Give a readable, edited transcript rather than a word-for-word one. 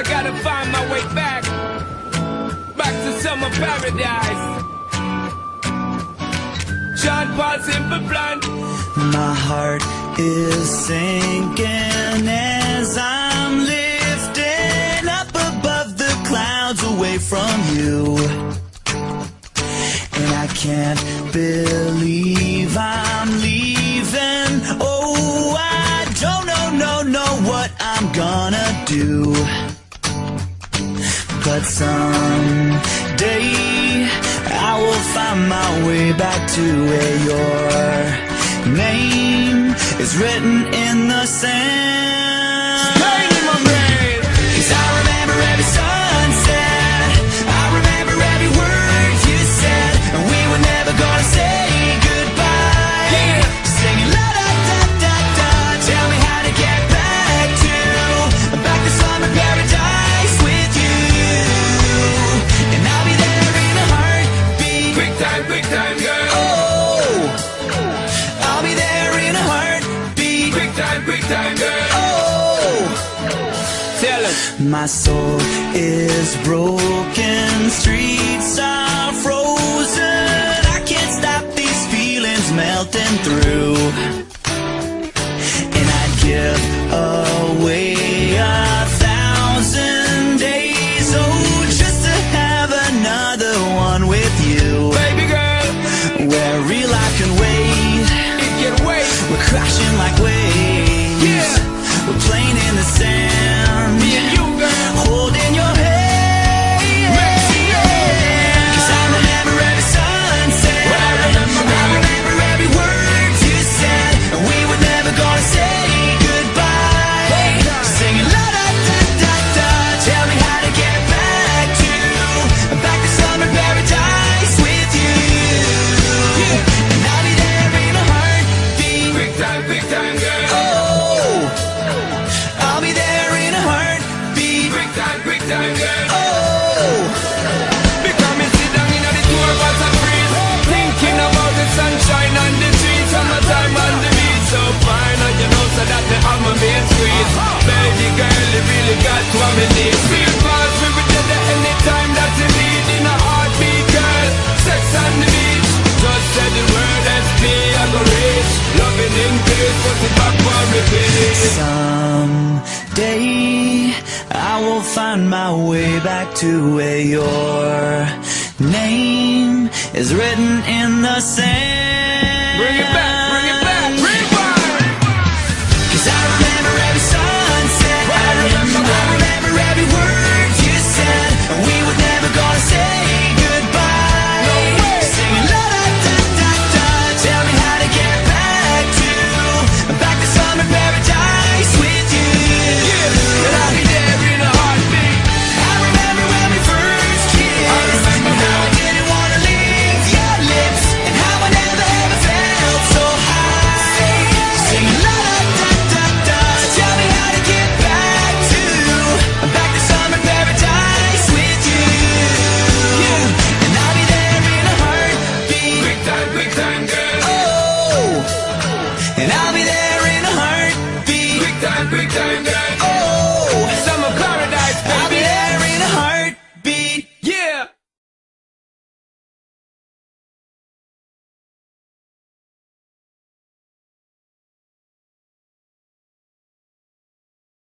I gotta find my way back to summer paradise. John Paul Simple Plan. My heart is sinking as I'm lifting up above the clouds away from you. And I can't believe I'm leaving. Oh, I don't know what I'm gonna do. But someday I will find my way back to where your name is written in the sand. Pain in my brain. 'Cause I remember every sunset, I remember every word you said, and we were never gonna say goodbye. Yeah. Singing la da da da da, tell me how to get back to summer paradise with you. And I'll be there in a heartbeat. Quick time, girl. Oh, I'll be there in a heartbeat. Quick time, girl. Oh, Tell us. my soul is broken, streets are frozen. I can't stop these feelings melting through. And I'd give away 1,000 days, oh, just to have another one with you. Baby girl, Where real life can wait, it can wait. we're crashing like waves. Yeah. We're playing in the sand, Me and you, girl. holding your hand. Yeah. 'Cause I remember every sunset, Well, I remember every word you said, and we were never gonna say goodbye. Singing la da da da da, tell me how to get back to summer paradise with you. And I'll be there in a heartbeat. Quick time, girl. Oh, I'll be there in a heartbeat. Quick time, girl. Oh, Because me sit down in the tour bus and breeze, thinking about the sunshine on the trees, summertime on the beach, so fine, and you know so that the on my main street. Baby girl, you really got what me need. Feel fast, we be there anytime that you need. In a heartbeat, girl, sex on the beach. Just say the word SP, I go reach. Loving in peace, put it back for repeat. someday I will find my way back to where your name is written in the sand. Bring it back, rewind. 'Cause I remember every sunset, I remember every word you said, and we were never gonna say goodbye. No way. Singing la da da da da, tell me how to get back to summer paradise with you. Yeah, and I'll be there in a heartbeat. I remember when we first kissed, I remember and how now. I didn't wanna leave your lips, and how I never ever felt so high. Singing la da da da da, tell me how to get back to summer paradise with you. And I'll be there in a heartbeat. Quick time, girl. Oh, and I'll be there in a heartbeat. Quick time, girl.